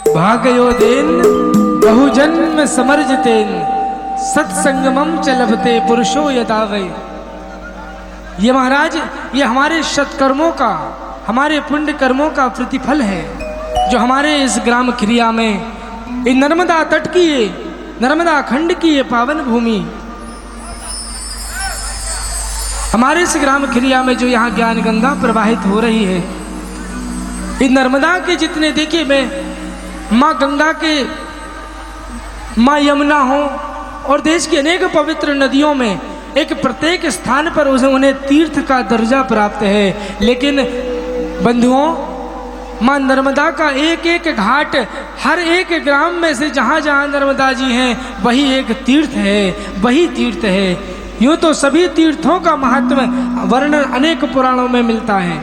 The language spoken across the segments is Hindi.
भागयो देन बहुजन्म समर्जतेन सत्संगमम च लभते पुरुषो यदावै। ये महाराज, ये हमारे सत्कर्मों का, हमारे पुण्य कर्मों का प्रतिफल है जो हमारे इस ग्राम खिरिया में, ये नर्मदा तट की, ये नर्मदा खंड की ये पावन भूमि, हमारे इस ग्राम खिरिया में जो यहाँ ज्ञान गंगा प्रवाहित हो रही है, ये नर्मदा के जितने, देखिए मैं माँ गंगा के, माँ यमुना हो और देश की अनेक पवित्र नदियों में एक प्रत्येक स्थान पर उन्हें तीर्थ का दर्जा प्राप्त है, लेकिन बंधुओं माँ नर्मदा का एक एक घाट, हर एक ग्राम में से जहाँ जहाँ नर्मदा जी हैं वही एक तीर्थ है, वही तीर्थ है। यूँ तो सभी तीर्थों का महत्व वर्णन अनेक पुराणों में मिलता है,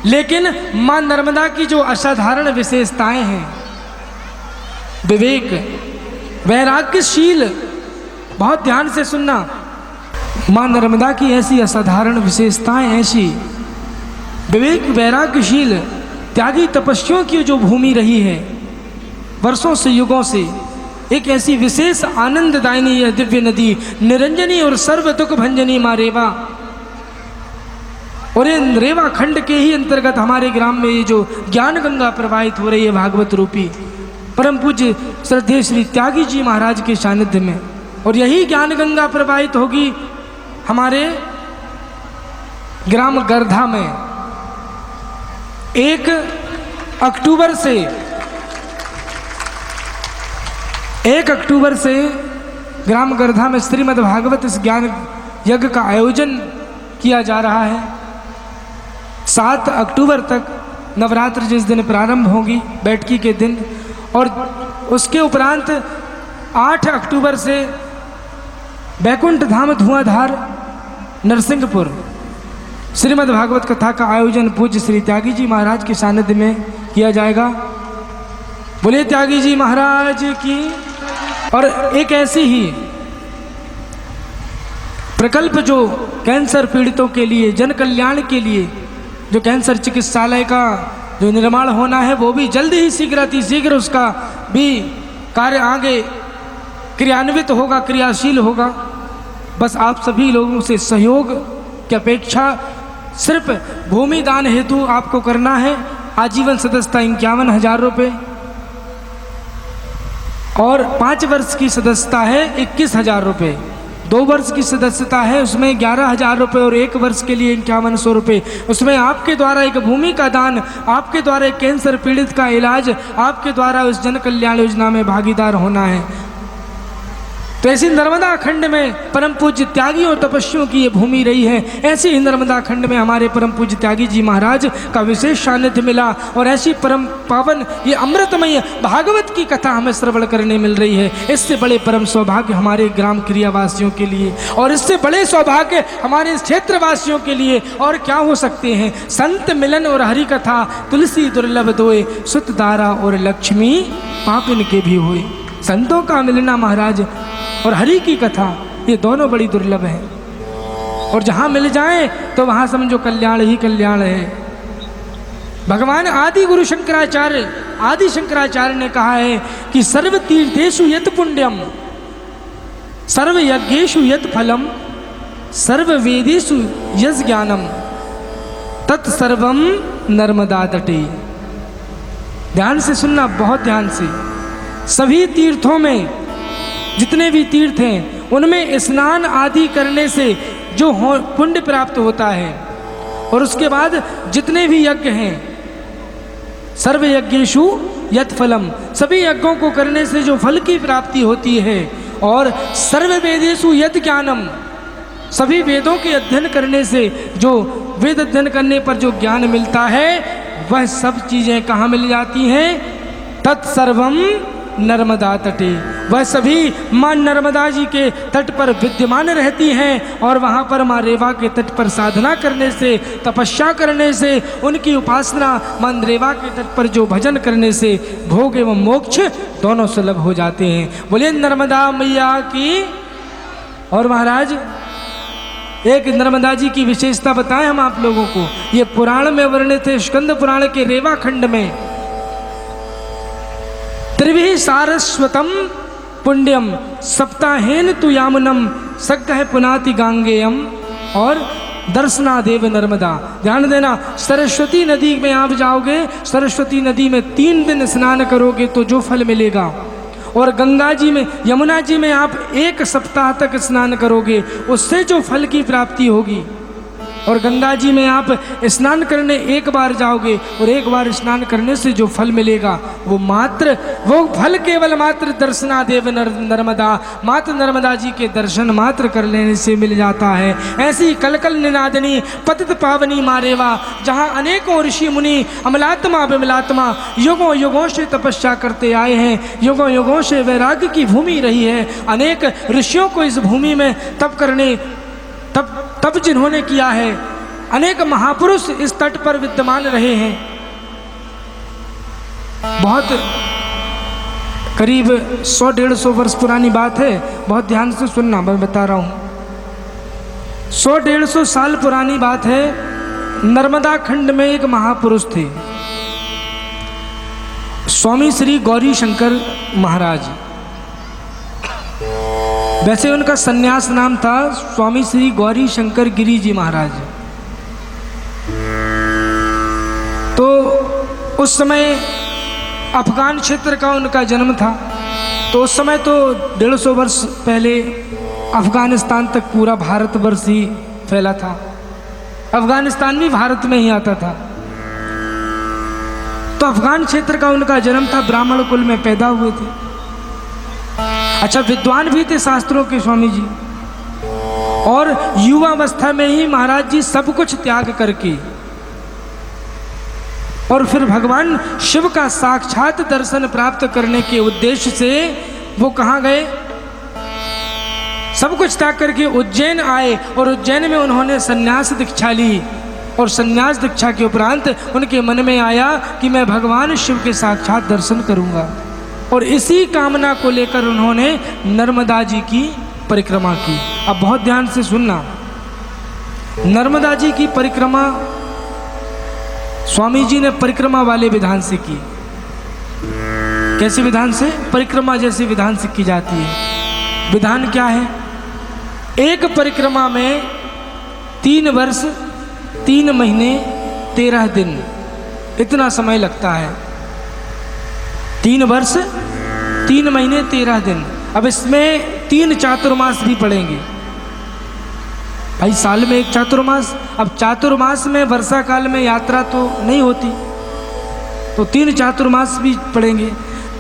लेकिन माँ नर्मदा की जो असाधारण विशेषताएं हैं, विवेक वैराग्यशील, बहुत ध्यान से सुनना, माँ नर्मदा की ऐसी असाधारण विशेषताएं, ऐसी विवेक वैराग्यशील त्यागी तपस्वियों की जो भूमि रही है वर्षों से, युगों से, एक ऐसी विशेष आनंददायिनी यह दिव्य नदी निरंजनी और सर्व दुख भंजनी माँ रेवा, और इन रेवा खंड के ही अंतर्गत हमारे ग्राम में ये जो ज्ञान गंगा प्रवाहित हो रही है भागवत रूपी, परम पूज्य श्रद्धेय श्री त्यागी जी महाराज के सानिध्य में, और यही ज्ञान गंगा प्रवाहित होगी हमारे ग्राम गर्धा में 1 अक्टूबर से ग्राम गर्धा में श्रीमद् भागवत ज्ञान यज्ञ का आयोजन किया जा रहा है। 7 अक्टूबर तक नवरात्र जिस दिन प्रारंभ होगी बैठकी के दिन, और उसके उपरांत 8 अक्टूबर से बैकुंठ धाम धुआंधार नरसिंहपुर श्रीमद् भागवत कथा का आयोजन पूज्य श्री त्यागी जी महाराज के सानिध्य में किया जाएगा। बोले त्यागी जी महाराज की। और एक ऐसी ही प्रकल्प जो कैंसर पीड़ितों के लिए, जन कल्याण के लिए, जो कैंसर चिकित्सालय का जो निर्माण होना है वो भी जल्दी ही शीघ्र उसका भी कार्य आगे क्रियान्वित होगा, क्रियाशील होगा। बस आप सभी लोगों से सहयोग की अपेक्षा सिर्फ भूमि दान हेतु आपको करना है। आजीवन सदस्यता 51,000 रुपये और 5 वर्ष की सदस्यता है 21,000 रुपये। 2 वर्ष की सदस्यता है उसमें 11,000 रुपये और 1 वर्ष के लिए 5100 रुपये। उसमें आपके द्वारा एक भूमि का दान, आपके द्वारा एक कैंसर पीड़ित का इलाज, आपके द्वारा उस जन कल्याण योजना में भागीदार होना है। तो ऐसी नर्मदा खंड में परम पूज्य त्यागी और तपस्वियों की ये भूमि रही है, ऐसी ही नर्मदा खंड में हमारे परम पूज्य त्यागी जी महाराज का विशेष सानिध्य मिला, और ऐसी परम पावन ये अमृतमय भागवत की कथा हमें श्रवण करने मिल रही है। इससे बड़े परम सौभाग्य हमारे ग्राम क्रियावासियों के लिए, और इससे बड़े सौभाग्य हमारे इस क्षेत्रवासियों के लिए और क्या हो सकते हैं। संत मिलन और हरि कथा, तुलसी दुर्लभ दोए, सुत दारा और लक्ष्मी पापिन के भी हुए। संतों का मिलना महाराज और हरि की कथा, ये दोनों बड़ी दुर्लभ है, और जहाँ मिल जाए तो वहाँ समझो कल्याण ही कल्याण है। भगवान आदि गुरु आदि शंकराचार्य ने कहा है कि सर्व तीर्थेषु यत् पुण्यम, सर्व यज्ञेषु यत् फलम, सर्व वेदेषु यत् ज्ञानम, तत्सर्वम नर्मदा तटे। ध्यान से सुनना, बहुत ध्यान से। सभी तीर्थों में, जितने भी तीर्थ हैं उनमें स्नान आदि करने से जो पुण्य प्राप्त होता है, और उसके बाद जितने भी यज्ञ हैं, सर्व यज्ञेषु यत् फलम, सभी यज्ञों को करने से जो फल की प्राप्ति होती है, और सर्व वेदेषु यत् ज्ञानम, सभी वेदों के अध्ययन करने से जो वेद अध्ययन करने पर जो ज्ञान मिलता है, वह सब चीज़ें कहाँ मिल जाती हैं? तत्सर्वम नर्मदा तटे, वह सभी माँ नर्मदा जी के तट पर विद्यमान रहती हैं, और वहाँ पर माँ रेवा के तट पर साधना करने से, तपस्या करने से, उनकी उपासना, माँ रेवा के तट पर जो भजन करने से भोग एवं मोक्ष दोनों सुलभ हो जाते हैं। बोलिए नर्मदा मैया की। और महाराज एक नर्मदा जी की विशेषता बताएं हम आप लोगों को। ये पुराण में वर्णित है, स्कंद पुराण के रेवा खंड में त्रिभिः सारस्वतम पुण्यम सप्ताहेन तु यामनम सग्गह पुनाति गांगेयम और दर्शनादेव नर्मदा। ध्यान देना, सरस्वती नदी में आप जाओगे, सरस्वती नदी में 3 दिन स्नान करोगे तो जो फल मिलेगा, और गंगा जी में, यमुना जी में आप 1 सप्ताह तक स्नान करोगे उससे जो फल की प्राप्ति होगी, और गंगा जी में आप स्नान करने 1 बार जाओगे और 1 बार स्नान करने से जो फल मिलेगा वो फल केवल मात्र दर्शनादेव नर्मदा, मात्र नर्मदा जी के दर्शन मात्र कर लेने से मिल जाता है। ऐसी कलकल निनादनी पतित पावनी मारेवा, जहाँ अनेकों ऋषि मुनि अमलात्मा विमलात्मा युगों युगों से तपस्या करते आए हैं, युगों युगों से वैराग्य की भूमि रही है। अनेक ऋषियों को इस भूमि में तप जिन्होंने किया है, अनेक महापुरुष इस तट पर विद्यमान रहे हैं। बहुत करीब 100-150 वर्ष पुरानी बात है, बहुत ध्यान से सुनना, मैं बता रहा हूं। 100-150 साल पुरानी बात है। नर्मदा खंड में एक महापुरुष थे, स्वामी श्री गौरी शंकर महाराज। वैसे उनका सन्यास नाम था स्वामी श्री गौरी शंकर गिरी जी महाराज। तो उस समय अफगान क्षेत्र का उनका जन्म था। तो उस समय तो 150 वर्ष पहले अफगानिस्तान तक पूरा भारतवर्ष ही फैला था। अफगानिस्तान भी भारत में ही आता था। तो अफगान क्षेत्र का उनका जन्म था, ब्राह्मण कुल में पैदा हुए थे। अच्छा, विद्वान भी थे शास्त्रों के स्वामी जी, और युवावस्था में ही महाराज जी सब कुछ त्याग करके और फिर भगवान शिव का साक्षात दर्शन प्राप्त करने के उद्देश्य से वो कहाँ गए? सब कुछ त्याग करके उज्जैन आए, और उज्जैन में उन्होंने संन्यास दीक्षा ली। और संन्यास दीक्षा के उपरांत उनके मन में आया कि मैं भगवान शिव के साक्षात दर्शन करूंगा, और इसी कामना को लेकर उन्होंने नर्मदा जी की परिक्रमा की। अब बहुत ध्यान से सुनना, नर्मदा जी की परिक्रमा स्वामी जी ने परिक्रमा वाले विधान से की। कैसे विधान से? परिक्रमा जैसे विधान से की जाती है। विधान क्या है? एक परिक्रमा में 3 वर्ष 3 महीने 13 दिन इतना समय लगता है। 3 वर्ष 3 महीने 13 दिन। अब इसमें 3 चातुर्मास भी पड़ेंगे भाई, साल में 1 चातुर्मास। अब चातुर्मास में वर्षा काल में यात्रा तो नहीं होती, तो 3 चातुर्मास भी पड़ेंगे।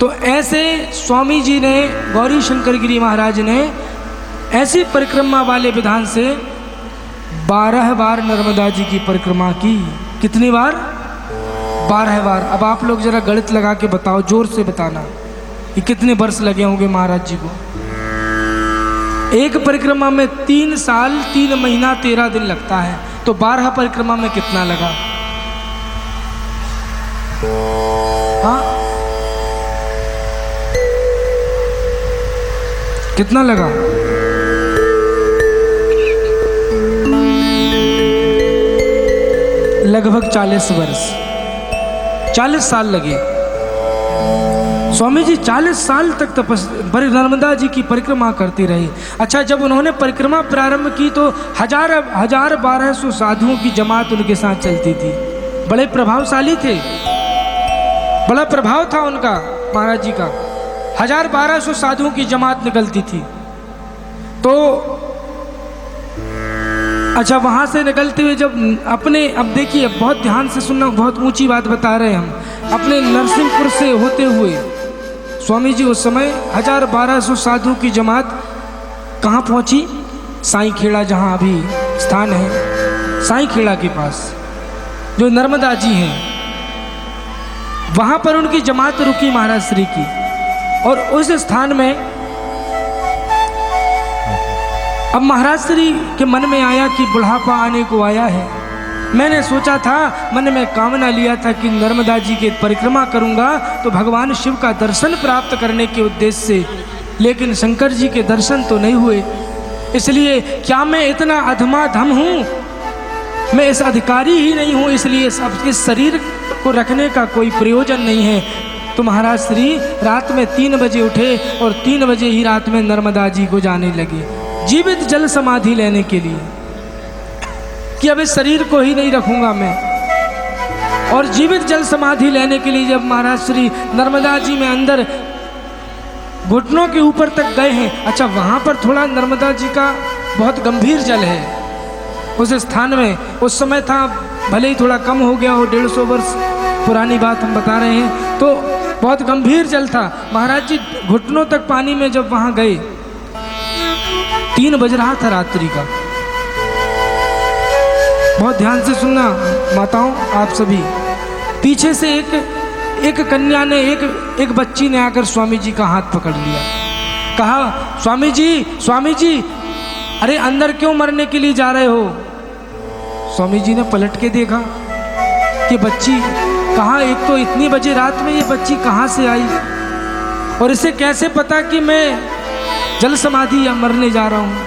तो ऐसे स्वामी जी ने, गौरी शंकर गिरी महाराज ने ऐसी परिक्रमा वाले विधान से 12 बार नर्मदा जी की परिक्रमा की। कितनी बार? 12 बार। अब आप लोग जरा गणित लगा के बताओ, जोर से बताना कि कितने वर्ष लगे होंगे महाराज जी को। एक परिक्रमा में 3 साल 3 महीना 13 दिन लगता है, तो 12 परिक्रमा में कितना लगा? हाँ, कितना लगा? लगभग 40 वर्ष, 40 साल लगे। स्वामी जी 40 साल तक नर्मदा जी की परिक्रमा करते रहे। अच्छा, जब उन्होंने परिक्रमा प्रारंभ की तो 1200 साधुओं की जमात उनके साथ चलती थी। बड़े प्रभावशाली थे, बड़ा प्रभाव था उनका महाराज जी का। 1200 साधुओं की जमात निकलती थी। तो अच्छा, वहाँ से निकलते हुए जब अपने, अब देखिए बहुत ध्यान से सुनना, बहुत ऊंची बात बता रहे हैं हम। अपने नरसिंहपुर से होते हुए स्वामी जी उस समय 1200 साधुओं की जमात कहाँ पहुँची? साईं खेड़ा, जहाँ अभी स्थान है साईं खेड़ा के पास, जो नर्मदा जी हैं, वहाँ पर उनकी जमात रुकी महाराज श्री की। और उस स्थान में अब महाराज श्री के मन में आया कि बुढ़ापा आने को आया है। मैंने सोचा था, मन में कामना लिया था कि नर्मदा जी की परिक्रमा करूंगा तो भगवान शिव का दर्शन प्राप्त करने के उद्देश्य से, लेकिन शंकर जी के दर्शन तो नहीं हुए। इसलिए क्या मैं इतना अधमाधम हूँ? मैं इस अधिकारी ही नहीं हूँ, इसलिए इस शरीर को रखने का कोई प्रयोजन नहीं है। तो महाराज श्री रात में 3 बजे उठे और 3 बजे ही रात में नर्मदा जी को जाने लगे जीवित जल समाधि लेने के लिए कि अब इस शरीर को ही नहीं रखूंगा मैं। और जीवित जल समाधि लेने के लिए जब महाराज श्री नर्मदा जी में अंदर घुटनों के ऊपर तक गए हैं, अच्छा वहाँ पर थोड़ा नर्मदा जी का बहुत गंभीर जल है उस स्थान में, उस समय था, भले ही थोड़ा कम हो गया हो, 150 वर्ष पुरानी बात हम बता रहे हैं, तो बहुत गंभीर जल था। महाराज जी घुटनों तक पानी में जब वहाँ गए, 3 बज रहा था रात्रि का। बहुत ध्यान से सुनना माताओं आप सभी। पीछे से एक कन्या ने एक बच्ची ने आकर स्वामी जी का हाथ पकड़ लिया, कहा स्वामी जी अरे अंदर क्यों मरने के लिए जा रहे हो? स्वामी जी ने पलट के देखा कि बच्ची कहाँ, एक तो इतनी बजे रात में ये बच्ची कहाँ से आई और इसे कैसे पता कि मैं जल समाधि या मरने जा रहा हूँ?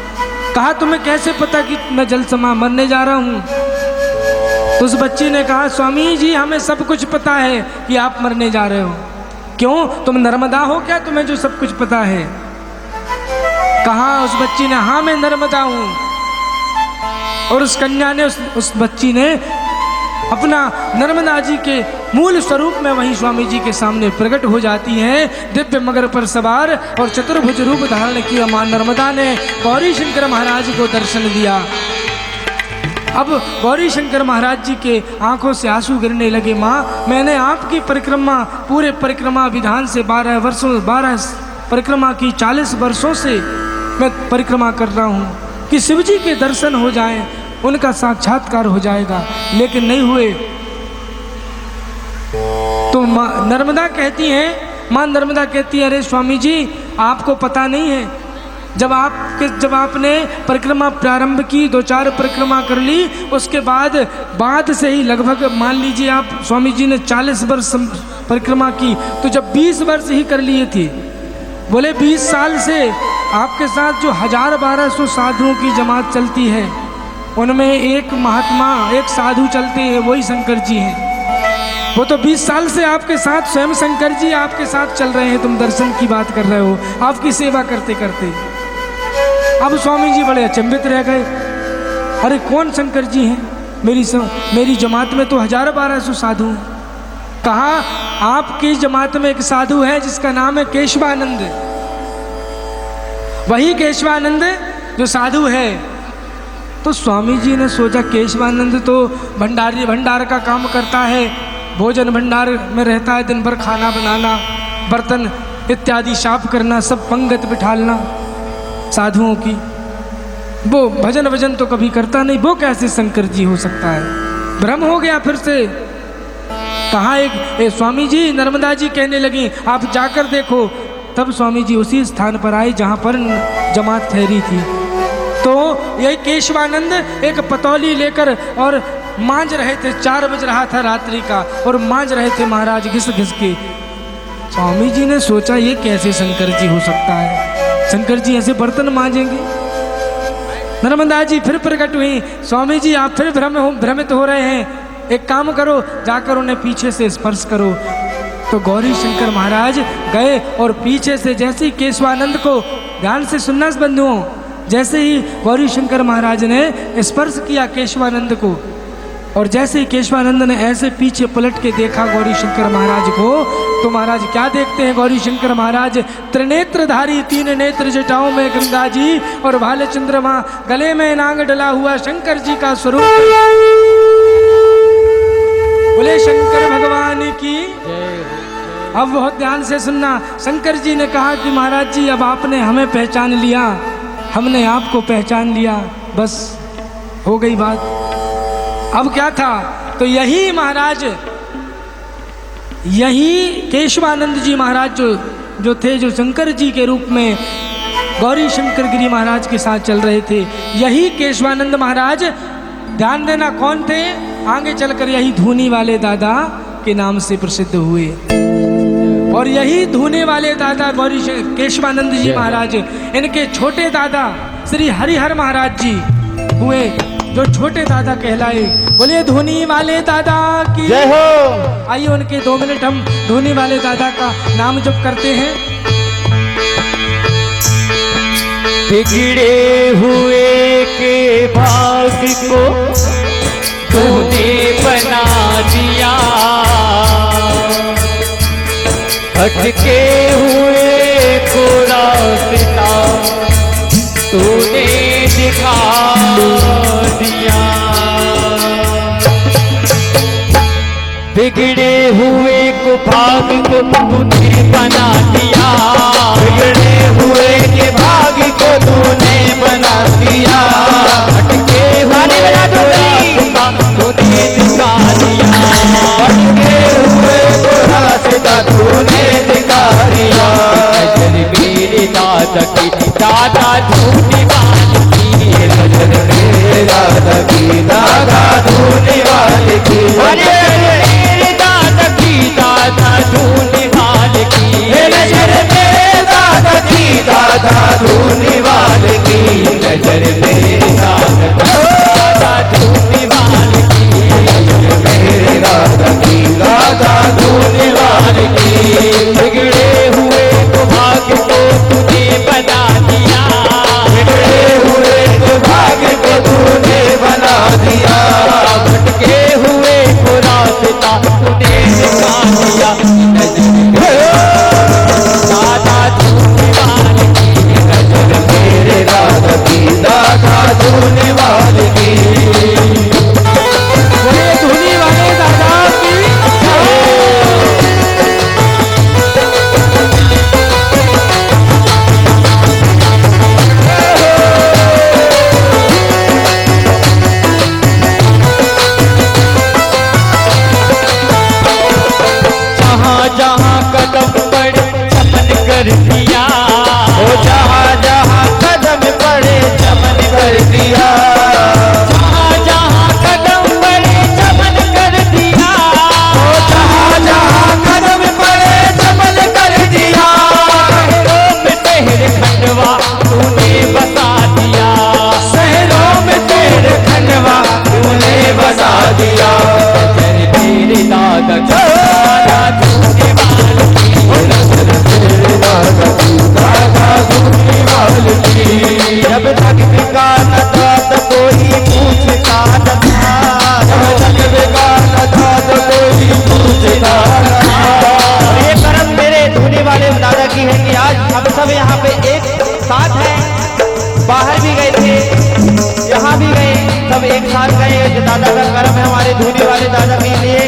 कहा तुम्हें कैसे पता कि मैं मरने जा रहा हूँ? तो उस बच्ची ने कहा स्वामी जी हमें सब कुछ पता है कि आप मरने जा रहे हो। क्यों, तुम नर्मदा हो क्या, तुम्हें जो सब कुछ पता है? कहा उस बच्ची ने हाँ मैं नर्मदा हूँ। और उस कन्या ने उस बच्ची ने अपना नर्मदा जी के मूल स्वरूप में वहीं स्वामी जी के सामने प्रकट हो जाती है। दिव्य मगर पर सवार और चतुर्भुज रूप धारण किया मां नर्मदा ने गौरी शंकर महाराज को दर्शन दिया। अब गौरी शंकर महाराज जी के आंखों से आंसू गिरने लगे। माँ मैंने आपकी परिक्रमा पूरे परिक्रमा विधान से 12 परिक्रमा की, 40 वर्षों से मैं परिक्रमा कर रहा हूँ कि शिव जी के दर्शन हो जाएं, उनका साक्षात्कार हो जाएगा, लेकिन नहीं हुए। तो माँ नर्मदा कहती है अरे स्वामी जी आपको पता नहीं है, जब आपने परिक्रमा प्रारंभ की, 2-4 परिक्रमा कर ली, उसके बाद से ही लगभग मान लीजिए आप स्वामी जी ने 40 वर्ष परिक्रमा की, तो जब 20 वर्ष ही कर लिए थे, बोले 20 साल से आपके साथ जो 1000-1200 साधुओं की जमात चलती है, उनमें एक महात्मा, एक साधु चलते हैं, वही शंकर जी हैं। वो तो 20 साल से आपके साथ, स्वयं शंकर जी आपके साथ चल रहे हैं, तुम दर्शन की बात कर रहे हो, आपकी सेवा करते करते। अब स्वामी जी बड़े अचंभित रह गए, अरे कौन शंकर जी हैं? मेरी जमात में तो 1000-1200 साधु हैं। कहा आपकी जमात में एक साधु है जिसका नाम है केशवानंद, वही केशवानंद जो साधु है। तो स्वामी जी ने सोचा केशवानंद तो भंडार का काम करता है, भोजन भंडार में रहता है, दिन भर खाना बनाना, बर्तन इत्यादि साफ करना, सब पंगत बिठालना साधुओं की, वो भजन तो कभी करता नहीं, वो कैसे शंकर जी हो सकता है? भ्रम हो गया फिर से। कहा एक स्वामी जी, नर्मदा जी कहने लगी आप जाकर देखो। तब स्वामी जी उसी स्थान पर आए जहाँ पर जमात ठहरी थी। तो यही केशवानंद एक पतौली लेकर और मांझ रहे थे, 4 बज रहा था रात्रि का, और मांझ रहे थे महाराज घिस घिस के। स्वामी जी ने सोचा ये कैसे शंकर जी हो सकता है, शंकर जी ऐसे बर्तन मांझेंगे? नर्मदा जी फिर प्रकट हुई, स्वामी जी आप फिर भ्रमित हो रहे हैं, एक काम करो, जाकर उन्हें पीछे से स्पर्श करो। तो गौरी शंकर महाराज गए और पीछे से जैसे ही केशवानंद को, ध्यान से सुनना बंधुओं, जैसे ही गौरी शंकर महाराज ने स्पर्श किया केशवानंद को, और जैसे ही केशवानंद ने ऐसे पीछे पलट के देखा गौरी शंकर महाराज को, तो महाराज क्या देखते हैं गौरी शंकर महाराज? त्रिनेत्रधारी, 3 नेत्र जटाओं में गंगा जी और भाले चंद्रमा, गले में नाग डला हुआ शंकर जी का स्वरूप। बोले शंकर भगवान की। अब बहुत ध्यान से सुनना, शंकर जी ने कहा कि महाराज जी अब आपने हमें पहचान लिया, हमने आपको पहचान लिया, बस हो गई बात। अब क्या था? तो यही महाराज, यही केशवानंद जी महाराज जो थे, जो शंकर जी के रूप में गौरी शंकर गिरी महाराज के साथ चल रहे थे, यही केशवानंद महाराज, ध्यान देना कौन थे? आगे चलकर यही धूनी वाले दादा के नाम से प्रसिद्ध हुए। और यही धूने वाले दादा गौरी केशवानंद जी महाराज, इनके छोटे दादा श्री हरिहर महाराज जी हुए। जो छोटे दादा कहलाए। बोलिए धूनी वाले दादा की जय हो। आइए उनके 2 मिनट हम धूनी वाले दादा का नाम जप करते हैं। बिगड़े हुए के भाग को तूने बना दिया, भटके हुए को रास्ता तूने दिखा दिया। बिगड़े हुए को भाग को तूने बना दिया, बिगड़े हुए के भाग को तूने बना दिया, भटके हुए को रास्ता तूने दिखा दिया, भटके हुए को रास्ता तूने दिखा दिया। नजर मेरे दादा की दादा धूनी वाली की, नजर मेरे दादा की दादा धूनी वाली की, मेरे दादा की दादा धूनी वाली की, नजर मेरे दादा की दादा धूनी वाली की, नजर मेरे दादा धूनी वाली की, नजर मेरे दादा की दादा धूनी वाली की। बिगड़े हुए को भाग को तूने बना दिया, बिगड़े हुए को भाग को तूने बना दिया, भटके हुए को रास्ता तूने दिखा दिया। दादा धूनी वाली की, नजर मेरे दादा की दादा धूनी वाली की। बोलिए धूनी वाले दादा की जहाँ जहाँ कदम पड़े चमन कर दिया, ओ जहाँ जहाँ कदम पड़े चमन कर दिया, जहाँ जहाँ कदम पड़े चमन कर दिया, ओ जहाँ जहाँ कदम पड़े चमन कर दिया। शहरों में तेरे खंडवा तूने बसा दिया, शहरों में तेरे खंडवा तूने बसा दिया। तेरे दादा दादा धूनी वाली की, नजर मेरे दादा की दादा धूनी वाली की। जब तक बिका न था तो कोई पूछता न था, जब तक बिका न था तो कोई पूछता न था। ये कर्म मेरे धूनी वाले दादा की है कि आज हम सब यहाँ पे एक साथ हैं। बाहर भी गए थे, यहाँ भी गए, सब एक साथ गए। जो दादा का कर्म है हमारे धूनी वाले दादा के लिए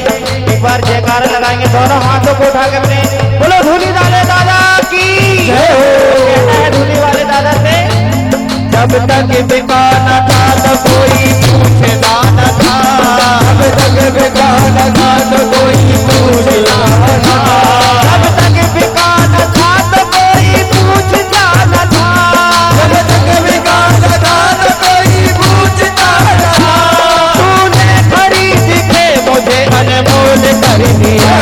एक बार जयकारा लगाएंगे, दोनों हाथों को उठा के अपने बोलो धूनी वाले दादा की जय हो। कहना है धूनी वाले दादा से, जब तक बिका न था तो कोई पूछता न था, जब तक बिका न था तो कोई पूछता न था, जब तक बिका न था तो कोई पूछता न था, जब तक बिका न था तो कोई पूछता न था। तूने खरीद के मुझे अनमोल कर दिया,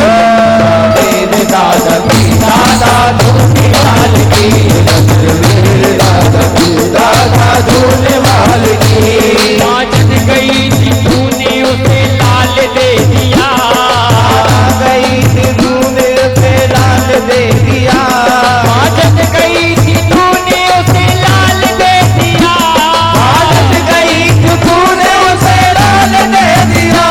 मेरे दादा की दादा धूनी वाली की, नजर मेरे दादा की दादा धूनी वाली की। माजन गई थी तूने उसे लाल दे दिया, गई थी तूने उसे लाल दे दिया, माजन गई थी तूने उसे लाल दे दिया, माजन गई थी तूने उसे लाल दे दिया।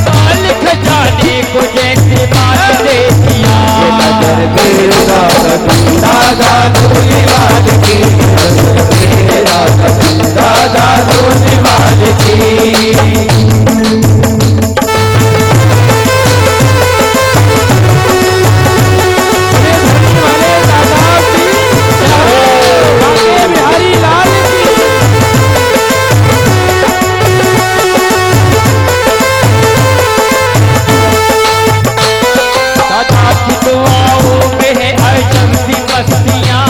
लाल खजाने को जैसे माल दे दिया, नजर मेरे दादा की दादा धूनी वाली की, नजर मेरे दादा की दादा धूनी वाली की। बिहारी लाल की दादा की दुआओं में है अजब सी मस्तियाँ,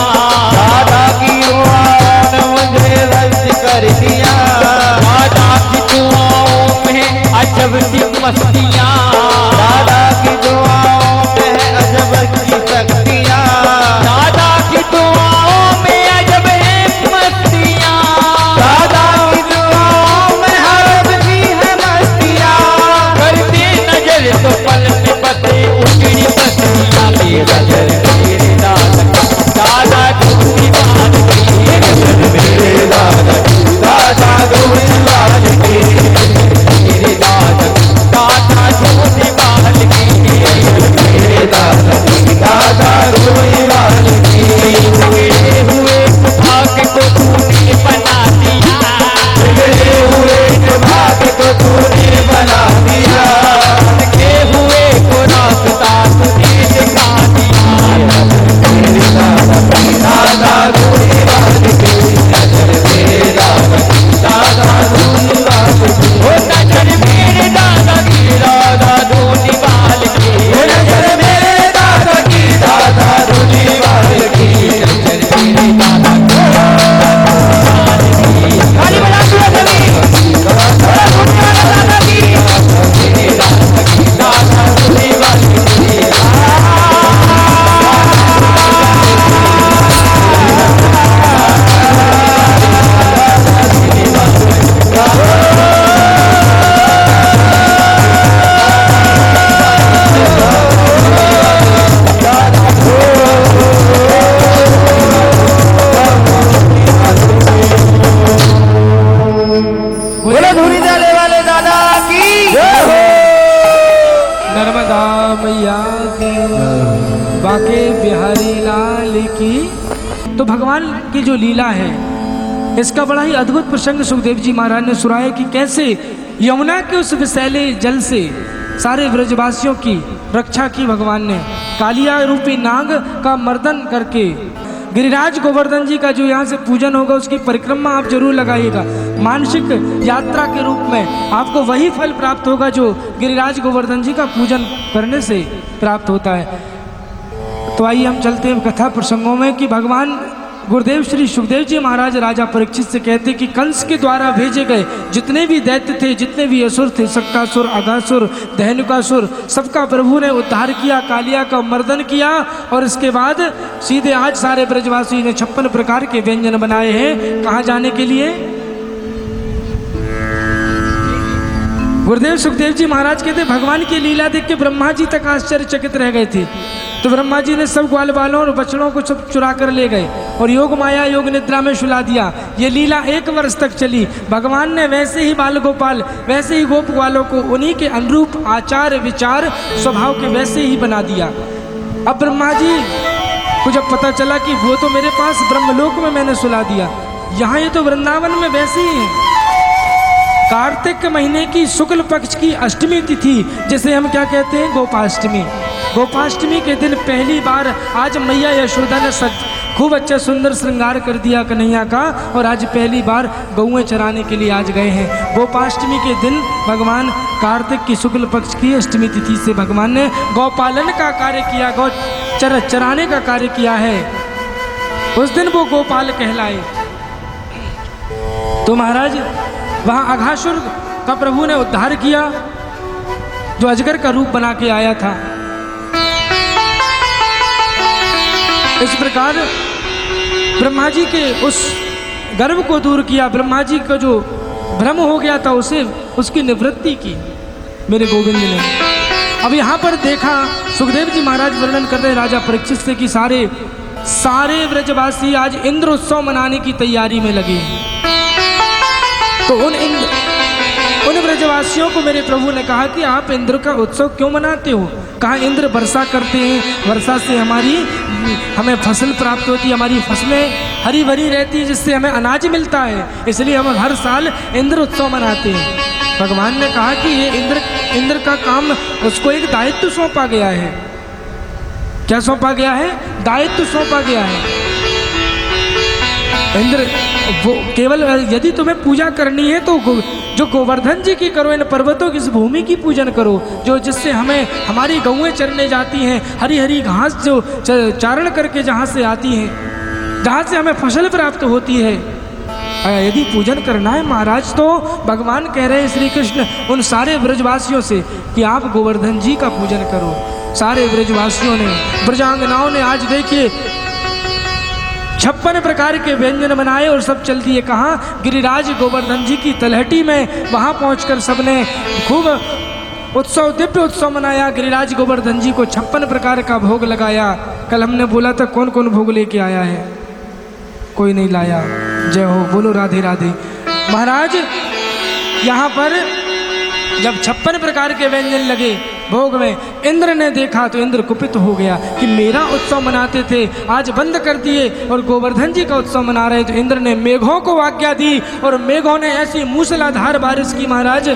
बाके बिहारी लाल की। तो भगवान की जो लीला है इसका बड़ा ही अद्भुत प्रसंग सुखदेव जी महाराज ने सुनाया कि कैसे यमुना के उस विषैले जल से सारे ब्रजवासियों की रक्षा की भगवान ने। कालिया रूपी नाग का मर्दन करके गिरिराज गोवर्धन जी का जो यहाँ से पूजन होगा उसकी परिक्रमा आप जरूर लगाइएगा। मानसिक यात्रा के रूप में आपको वही फल प्राप्त होगा जो गिरिराज गोवर्धन जी का पूजन करने से प्राप्त होता है। तो आइए हम चलते हैं कथा प्रसंगों में कि भगवान गुरुदेव श्री सुखदेव जी महाराज राजा परीक्षित से कहते कि कंस के द्वारा भेजे गए जितने भी दैत्य थे, जितने भी असुर थे, सक्कासुर, अघासुर, दहनुकासुर, सबका प्रभु ने उद्धार किया, कालिया का मर्दन किया। और इसके बाद सीधे आज सारे ब्रजवासी ने 56 प्रकार के व्यंजन बनाए हैं। कहाँ जाने के लिए? गुरुदेव सुखदेव जी महाराज कहते भगवान की लीला देख के ब्रह्मा जी तक आश्चर्यचकित रह गए थे। तो ब्रह्मा जी ने सब ग्वाल बालों और बछड़ों को सब चुरा कर ले गए और योग माया योग निद्रा में सुला दिया। ये लीला 1 वर्ष तक चली। भगवान ने वैसे ही बाल गोपाल, वैसे ही गोप ग्वालों को उन्हीं के अनुरूप आचार विचार स्वभाव के वैसे ही बना दिया। अब ब्रह्मा जी को जब पता चला कि वो तो मेरे पास ब्रह्मलोक में मैंने सुला दिया, यहाँ ये तो वृंदावन में वैसे ही है। कार्तिक महीने की शुक्ल पक्ष की अष्टमी तिथि, जिसे हम क्या कहते हैं, गोपाष्टमी। गोपाष्टमी के दिन पहली बार आज मैया यशोदा ने खूब अच्छा सुंदर श्रृंगार कर दिया कन्हैया का, और आज पहली बार गौएं चराने के लिए आज गए हैं। गोपाष्टमी के दिन भगवान कार्तिक की शुक्ल पक्ष की अष्टमी तिथि से भगवान ने गौपालन का कार्य किया, गौ चराने का कार्य किया है। उस दिन वो गोपाल कहलाए। तो महाराज वहाँ अघासुर का प्रभु ने उद्धार किया, जो अजगर का रूप बना के आया था। इस प्रकार ब्रह्मा जी के उस गर्व को दूर किया, ब्रह्मा जी का जो भ्रम हो गया था उसे उसकी निवृत्ति की मेरे गोविंद ने। अब यहाँ पर देखा सुखदेव जी महाराज वर्णन कर रहे राजा परीक्षित से कि सारे ब्रजवासी आज इंद्र उत्सव मनाने की तैयारी में लगे हैं। तो उन ब्रजवासियों को मेरे प्रभु ने कहा कि आप इंद्र का उत्सव क्यों मनाते हो? कहा इंद्र वर्षा करते हैं, वर्षा से हमें फसल प्राप्त होती है, हमारी फसलें हरी भरी रहती है, जिससे हमें अनाज मिलता है, इसलिए हम हर साल इंद्र उत्सव मनाते हैं। भगवान ने कहा कि ये इंद्र का काम, उसको एक दायित्व सौंपा गया है। क्या सौंपा गया है? दायित्व सौंपा गया है। इंद्र वो केवल यदि तुम्हें पूजा करनी है तो जो गोवर्धन जी की करो, इन पर्वतों की, इस भूमि की पूजन करो, जो जिससे हमारी गौएं चरने जाती हैं, हरी हरी घास जो चारण करके जहाँ से आती हैं, जहाँ से हमें फसल प्राप्त होती है। यदि पूजन करना है महाराज, तो भगवान कह रहे हैं श्री कृष्ण उन सारे ब्रजवासियों से कि आप गोवर्धन जी का पूजन करो। सारे ब्रजवासियों ने, ब्रजांगनाओं ने आज देखिए 56 प्रकार के व्यंजन बनाए और सब चल दिए कहाँ? गिरिराज गोवर्धन जी की तलहटी में। वहाँ पहुंचकर सबने खूब उत्सव, दिव्य उत्सव मनाया। गिरिराज गोवर्धन जी को 56 प्रकार का भोग लगाया। कल हमने बोला था कौन कौन भोग लेके आया है? कोई नहीं लाया। जय हो, बोलो राधे राधे। महाराज यहाँ पर जब 56 प्रकार के व्यंजन लगे भोग में, इंद्र ने देखा तो इंद्र कुपित हो गया कि मेरा उत्सव मनाते थे, आज बंद कर दिए और गोवर्धन जी का उत्सव मना रहे। तो इंद्र ने मेघों को आज्ञा दी और मेघों ने ऐसी मूसलाधार बारिश की महाराज,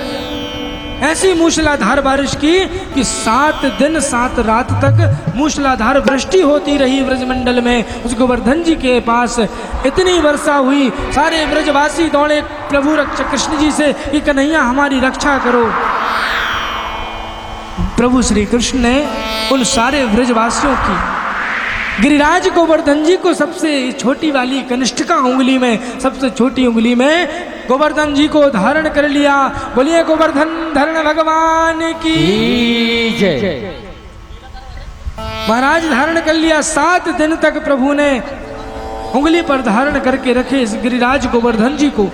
ऐसी मूसलाधार बारिश की कि 7 दिन 7 रात तक मूसलाधार वृष्टि होती रही ब्रजमंडल में। उस गोवर्धन जी के पास इतनी वर्षा हुई, सारे ब्रजवासी दौड़े प्रभु रक्षक कृष्ण जी से कि कन्हैया हमारी रक्षा करो। प्रभु श्री कृष्ण ने उन सारे ब्रजवासियों की, गिरिराज गोवर्धन जी को सबसे छोटी वाली कनिष्ठिका उंगली में, सबसे छोटी उंगली में गोवर्धन जी को धारण कर लिया। बोलिए गोवर्धन धरण भगवान की जय। महाराज धारण कर लिया। 7 दिन तक प्रभु ने उंगली पर धारण करके रखे इस गिरिराज गोवर्धन जी को,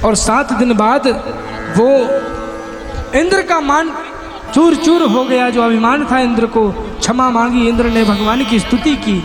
और 7 दिन बाद वो इंद्र का मान चूर चूर हो गया। जो अभिमान था इंद्र को, क्षमा मांगी इंद्र ने, भगवान की स्तुति की।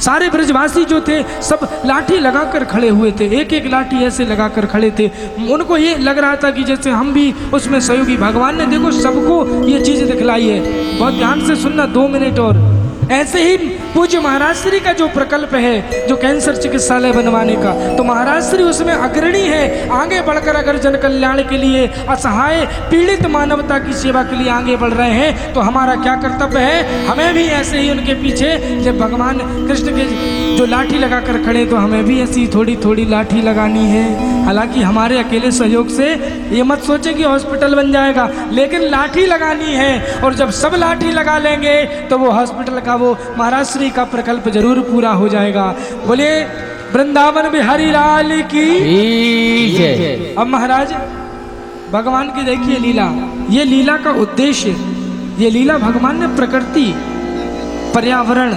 सारे ब्रजवासी जो थे सब लाठी लगाकर खड़े हुए थे, एक एक लाठी ऐसे लगाकर खड़े थे। उनको ये लग रहा था कि जैसे हम भी उसमें सहयोगी। भगवान ने देखो सबको ये चीज़ दिखलाई है। बहुत ध्यान से सुनना, 2 मिनट और। ऐसे ही पूज्य महाराज श्री का जो प्रकल्प है जो कैंसर चिकित्सालय बनवाने का, तो महाराज श्री उसमें अग्रणी है। आगे बढ़कर अगर जन कल्याण के लिए, असहाय पीड़ित मानवता की सेवा के लिए आगे बढ़ रहे हैं, तो हमारा क्या कर्तव्य है? हमें भी ऐसे ही उनके पीछे, जब भगवान कृष्ण के जो लाठी लगाकर खड़े, तो हमें भी ऐसी थोड़ी थोड़ी लाठी लगानी है। हालांकि हमारे अकेले सहयोग से ये मत सोचे कि हॉस्पिटल बन जाएगा, लेकिन लाठी लगानी है। और जब सब लाठी लगा लेंगे तो वो हॉस्पिटल का, वो महाराज श्री का प्रकल्प जरूर पूरा हो जाएगा। बोले वृंदावन बिहारी लाल की जय। अब महाराज भगवान की देखिए लीला, ये लीला का उद्देश्य, ये लीला भगवान ने प्रकृति, पर्यावरण,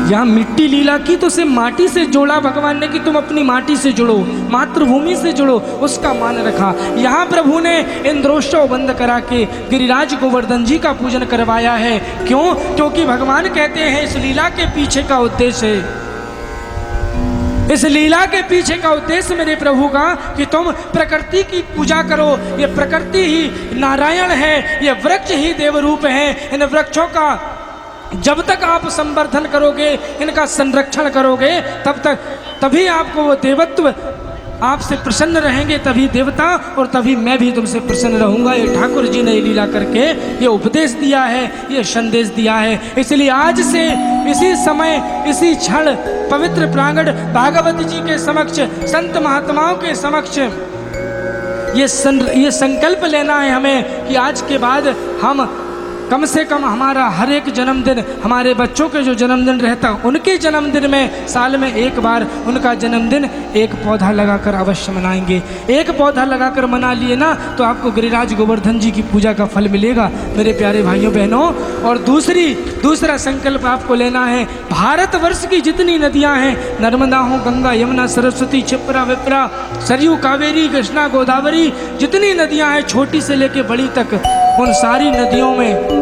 यहाँ मिट्टी लीला की तो सिर्फ माटी से जोड़ा भगवान ने कि तुम अपनी माटी से जुड़ो, मातृभूमि से जुड़ो, उसका मान रखा। यहाँ प्रभु ने इंद्रोत्सव बंद करा के गिरिराज गोवर्धन जी का पूजन करवाया है। क्यों? क्योंकि भगवान कहते हैं इस लीला के पीछे का उद्देश्य है, इस लीला के पीछे का उद्देश्य मेरे प्रभु का कि तुम प्रकृति की पूजा करो। ये प्रकृति ही नारायण है, ये वृक्ष ही देवरूप है। इन वृक्षों का जब तक आप संवर्धन करोगे, इनका संरक्षण करोगे, तभी आपको वो देवत्व, आपसे प्रसन्न रहेंगे, तभी देवता और तभी मैं भी तुमसे प्रसन्न रहूंगा। ये ठाकुर जी ने लीला करके ये उपदेश दिया है, ये संदेश दिया है। इसलिए आज से इसी समय, इसी क्षण पवित्र प्रांगण भागवत जी के समक्ष, संत महात्माओं के समक्ष ये संकल्प लेना है हमें कि आज के बाद हम कम से कम हमारा हर एक जन्मदिन, हमारे बच्चों के जो जन्मदिन रहता, उनके जन्मदिन में साल में एक बार उनका जन्मदिन एक पौधा लगाकर अवश्य मनाएंगे। एक पौधा लगाकर मना लिए ना तो आपको गिरिराज गोवर्धन जी की पूजा का फल मिलेगा मेरे प्यारे भाइयों बहनों। और दूसरा संकल्प आपको लेना है, भारतवर्ष की जितनी नदियाँ हैं, नर्मदा हो, गंगा, यमुना, सरस्वती, क्षिप्रा, विप्रा, सरयू, कावेरी, कृष्णा, गोदावरी, जितनी नदियाँ हैं छोटी से लेके बड़ी तक, उन सारी नदियों में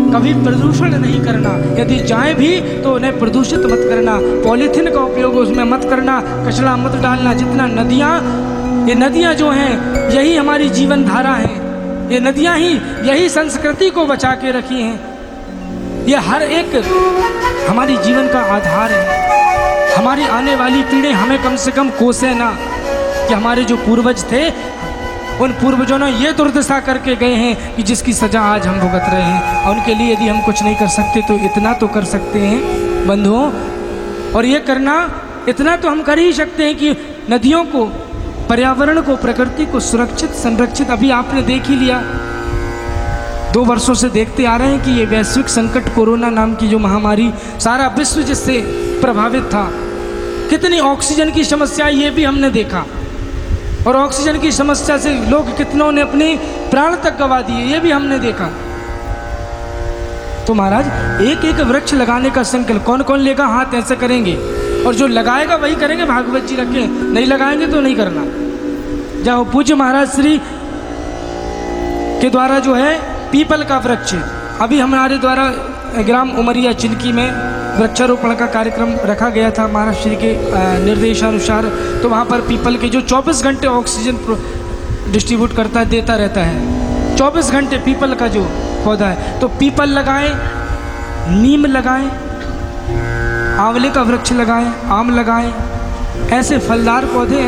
कभी प्रदूषण नहीं करना। यदि जाए भी तो उन्हें प्रदूषित मत करना, पॉलीथीन का उपयोग उसमें मत करना, कचरा मत डालना। जितना नदियाँ, ये नदियाँ जो हैं यही हमारी जीवन धारा है, ये नदियाँ ही यही संस्कृति को बचा के रखी हैं। ये हर एक हमारी जीवन का आधार है। हमारी आने वाली पीढ़ी हमें कम से कम कोसे ना कि हमारे जो पूर्वज थे, उन पूर्वजों ने ये दुर्दशा करके गए हैं कि जिसकी सजा आज हम भुगत रहे हैं। और उनके लिए यदि हम कुछ नहीं कर सकते तो इतना तो कर सकते हैं बंधुओं। और ये करना, इतना तो हम कर ही सकते हैं कि नदियों को, पर्यावरण को, प्रकृति को सुरक्षित, संरक्षित। अभी आपने देख ही लिया, 2 वर्षों से देखते आ रहे हैं कि ये वैश्विक संकट कोरोना नाम की जो महामारी, सारा विश्व जिससे प्रभावित था, कितनी ऑक्सीजन की समस्या, ये भी हमने देखा। और ऑक्सीजन की समस्या से लोग कितनों ने अपने प्राण तक गंवा दिए, ये भी हमने देखा। तो महाराज एक एक वृक्ष लगाने का संकल्प कौन कौन लेगा? हाथ ऐसे करेंगे, और जो लगाएगा वही करेंगे। भागवत जी रखे, नहीं लगाएंगे तो नहीं करना। जाओ, पूज्य महाराज श्री के द्वारा जो है पीपल का वृक्ष, अभी हमारे द्वारा ग्राम उमरिया चिल्की में वृक्षारोपण का कार्यक्रम रखा गया था महाराज श्री के निर्देशानुसार। तो वहाँ पर पीपल के जो 24 घंटे ऑक्सीजन डिस्ट्रीब्यूट करता है, देता रहता है 24 घंटे, पीपल का जो पौधा है। तो पीपल लगाएं, नीम लगाएं, आंवले का वृक्ष लगाएं, आम लगाएं, ऐसे फलदार पौधे,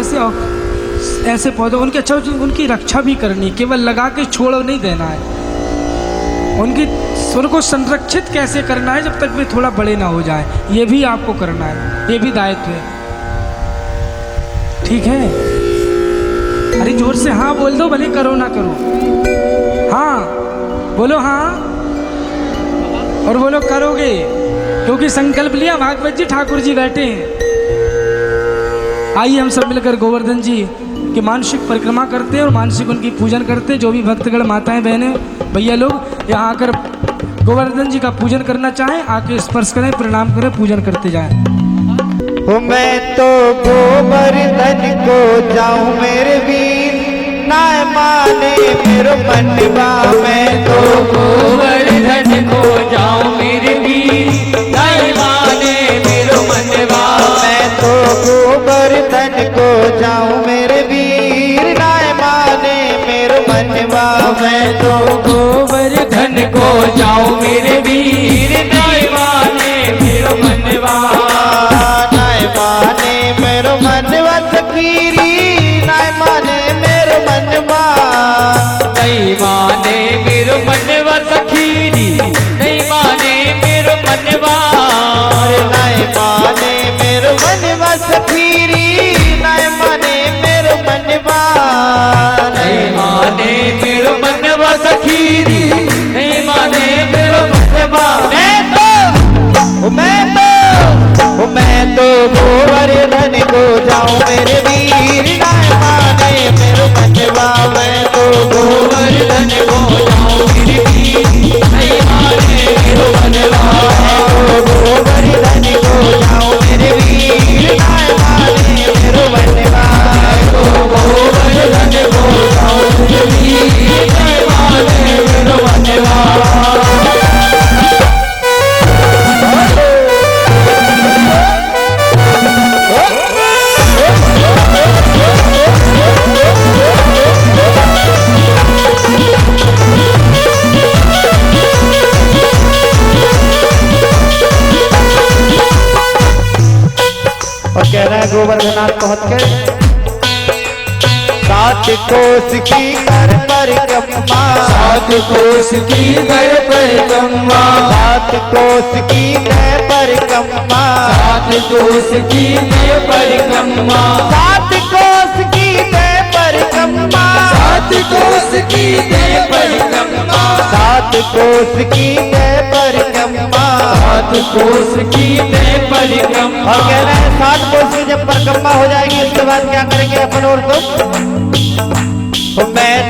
ऐसे पौधे उनके अच्छा, उनकी रक्षा भी करनी, केवल लगा के छोड़ नहीं देना है। उनको संरक्षित कैसे करना है जब तक वे थोड़ा बड़े ना हो जाए, ये भी आपको करना है, ये भी दायित्व है। ठीक है? अरे जोर से हाँ बोल दो, भले करो ना करो। हाँ बोलो, हाँ, और बोलो करोगे, क्योंकि संकल्प लिया। भागवत जी ठाकुर जी बैठे हैं। आइए हम सब मिलकर गोवर्धन जी की मानसिक परिक्रमा करते हैं और मानसिक उनकी पूजन करते हैं। जो भी भक्तगण, माताएं, बहनें, भैया लोग यहाँ आकर गोवर्धन जी का पूजन करना चाहें, आके स्पर्श करें, प्रणाम करें, पूजन करते जाएं। मैं तो गोवर्धन को जाऊं मेरे वीर, ना माने मेरो मनवा। मैं तो गोवर्धन को जाऊं मेरे वीर, ना माने गोवर्धनाथ पहुंच कर सात कोस की कर परिक्रमा, सात कोस की कर परिक्रमा, सात कोस की कर परिक्रमा, सात कोस की परिक्रमा, सात कोस की कर परिक्रमा, सात कोस की परिक्रमा, सात कोस की कर परिक्रमा। सात कोस की परिक्रमा। और कह रहे हैं 7 कोस की जब परिक्रमा हो जाएगी उसके बाद क्या करेंगे अपन और मैं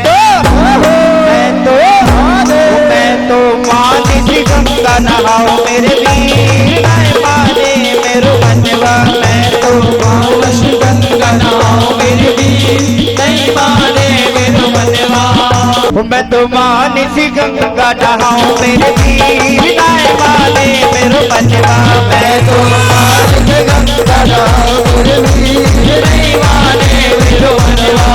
तो मानी सी गंगा नहाओ मेरे वीर माने मेरो बनवा। मैं तो मानसी गंगा नहाओ मेरे वीर नहीं माने मेरो बनवा। मैं तो मानी सी गंगा नहाओ मेरे वीर माने मेरो बनवा। मैं तो मानसी गंगा नहाओ मेरे वीर नहीं माने मेरो बनवा।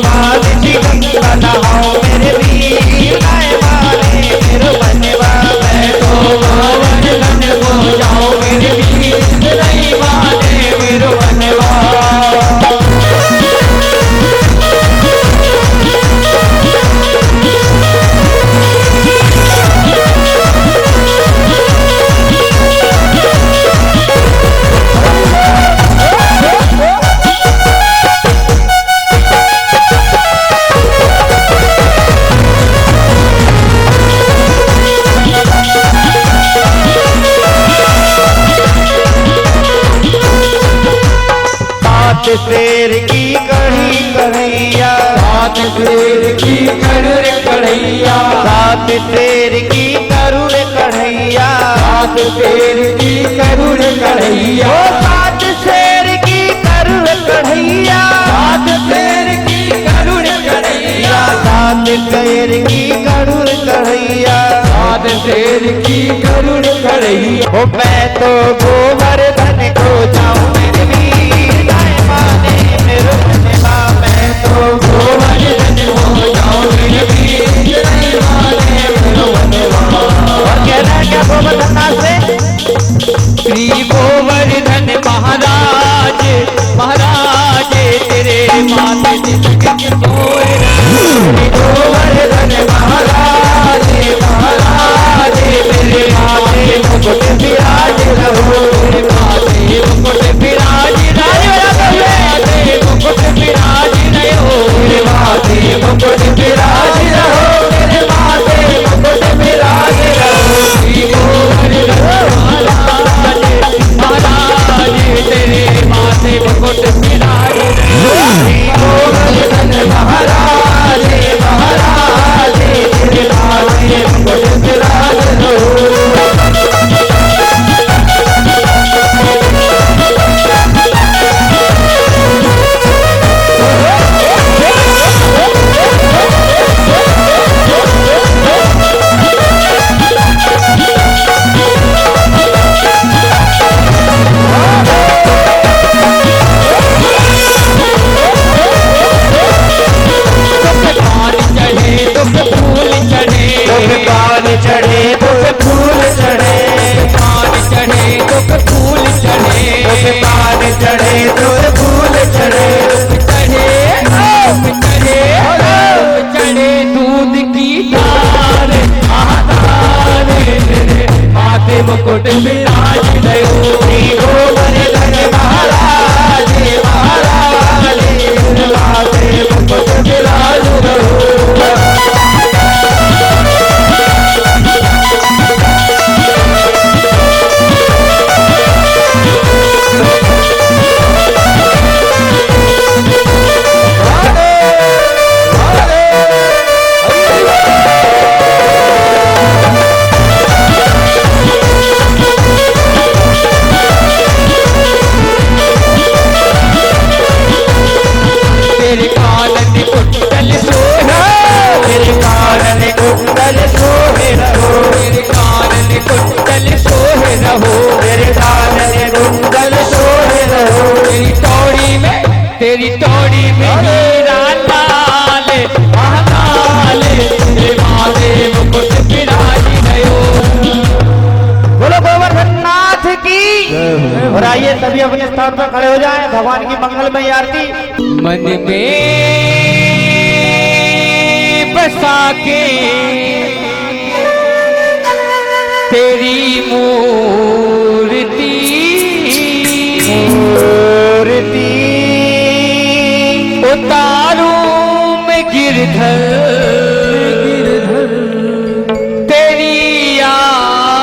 मानी सी गंगा नहाओ मेरे वीर माने मेरो बनवा। मैं तो गोवर्धन को जाओ मेरे वीर नहीं माने मेरो बनवा। शेर की कढ़ी कढ़ैया, सात शेर की करुण कढ़ैया, सात शेर की करुण कढ़ैया, सात शेर की करुण कढ़ैया, सात शेर की करुण कढ़ैया, सात शेर की करुण कढ़ैया, सात शेर की करुण कढ़ैया, सात शेर की करुण कढ़ैया। ओ मैं तो गोवर्धन को जाऊं मेरे वीर माने मेरो बनवा। मैं तो गोवर्धन हो जाओ मेरे वीर नहीं माने मेरो बनवा। और कहना है क्या गोवर्धन से श्री गोवर्धन महाराज महाराज तेरे माथे जिसके सोए श्री गोवर्धन महाराज महाराज तेरे माथे मुकुट विराज रहो। तेरे माथे मुकुट विराज माथे मुकुट विराज रहो। तेरे माथे मुकुट विराज रहो। तेरे माथे मुकुट विराज रहो। श्री गोवर्धन महाराज तेरे माथे मुकुट विराज रहो। श्री गोवर्धन महाराज महाराज तेरे माथे मुकुट विराज रहो। चढ़े दुख फूल चढ़े, पान चढ़े दुख फूल चढ़े, पान चढ़े दुख फूल चढ़े, चढ़े दूध की धार आधार तेरे माथे मुकुट विराज रहो। श्री गोवर्धन महाराज महाराज तेरे माथे मुकुट विराज रहो। तेरे कानन कुट और आइए सभी अपने स्थान पर खड़े हो जाएं, भगवान की मंगलमय आरती। मन में बसा के तेरी मूर्ति उतारूं मैं गिरधर तेरी आरती।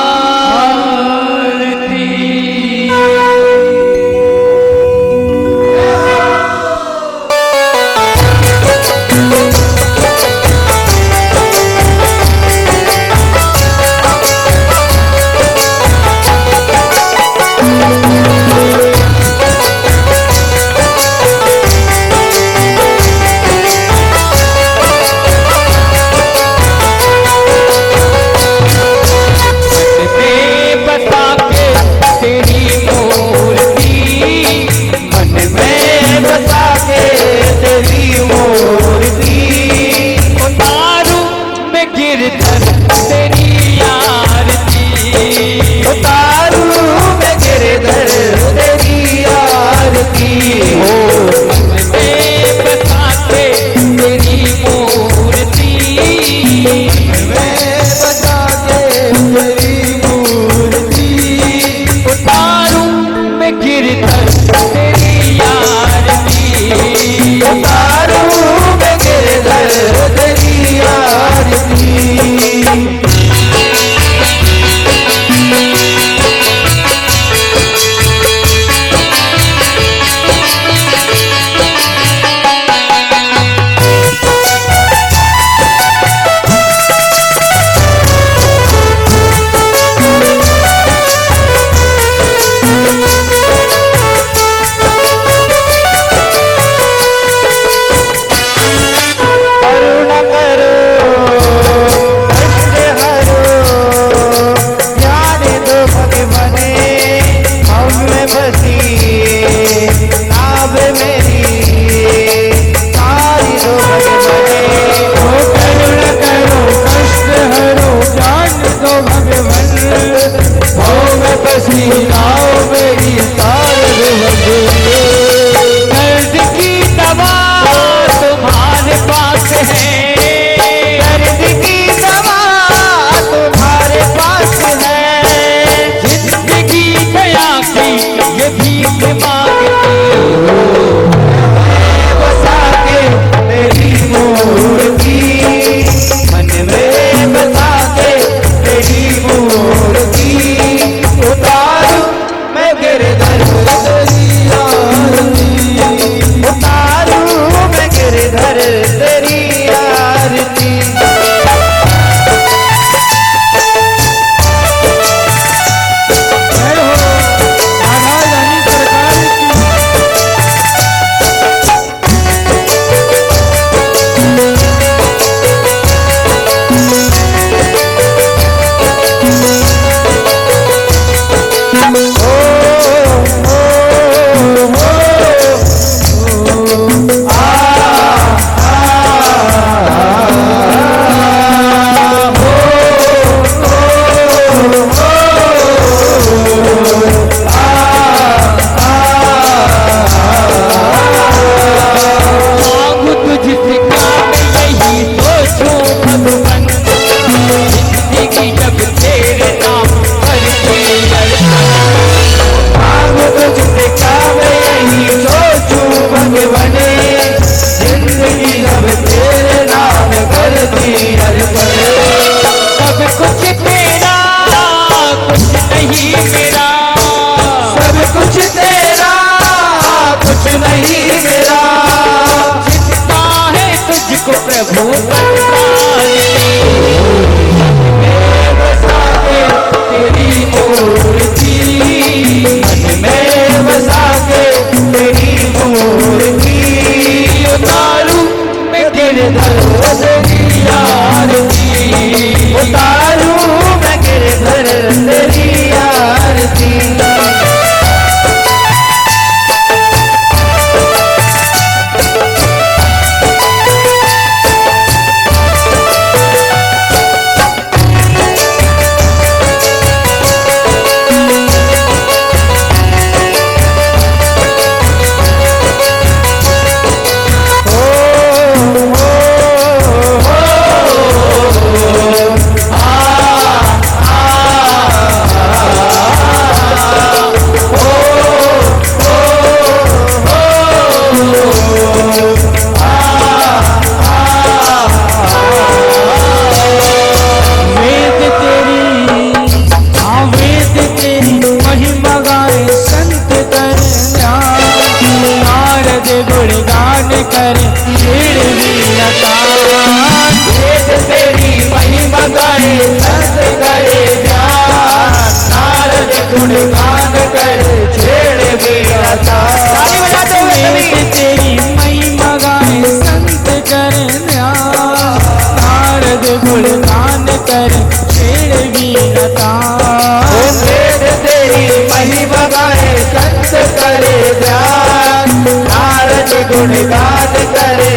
तेरी महिमा गाए संत करे ध्यान, नारद गुण गान करे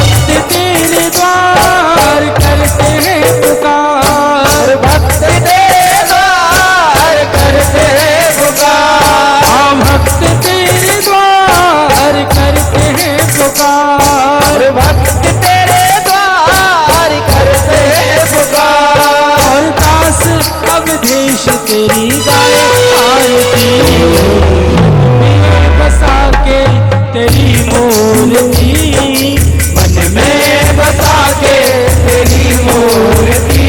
भक्त तेरे द्वार करते हैं पुकार, भक्त तेरे द्वार करते हैं पुकार, भक्त तेरे द्वार करते हैं पुकार, भक्त तेरे द्वार करते हैं पुकार। और दास अवधेश तेरी गाए आरती, में बसा के तेरी मूर्ति, मन में बसा के तेरी मूर्ति,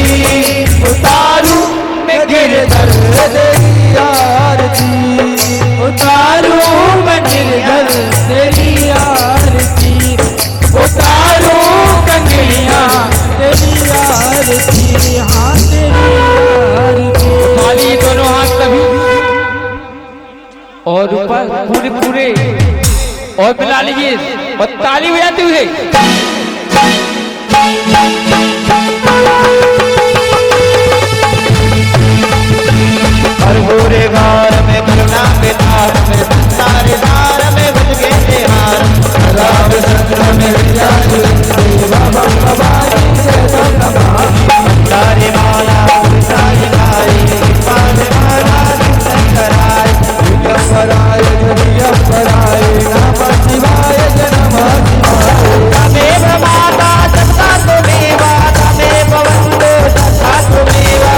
उतारू मैं गिरधर तेरी आरती, उतारू मैं गिरधर तेरी आरती, उतारू कंगनिया तेरी आरती, हाँ तेरी आरती। खाली दोनों हाथ कभी और ऊपर पूरे पूरे और मिला लीजिए और ताली बजाते हुए। हर भोरे गार में करुणा के तार में, संसारे धार में बज के हार, राम चंद्र में विराजे बाबा भवानी जय तारे माला सारी गाय, पान माला कराए कराए कराए, नमः शिवाय नमः शिवाय। तमेव माता जगता तुमेवा, तमेव वन्दे जगता तुमेवा,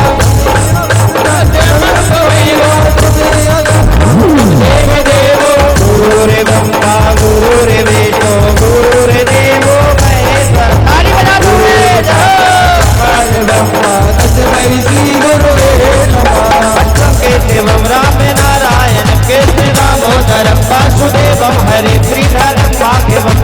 देव देवो गुरुर्ब्रह्मा गुरुर्विष्णु गुरुर्देवो महेश्वर। ताली बजा दो रे ब्रह्मा तस्मै श्री गुरुवे नमः। केशवं राम नारायण केशव दामोदरं वासुदेवं हरे श्रीधरं भाग्यवं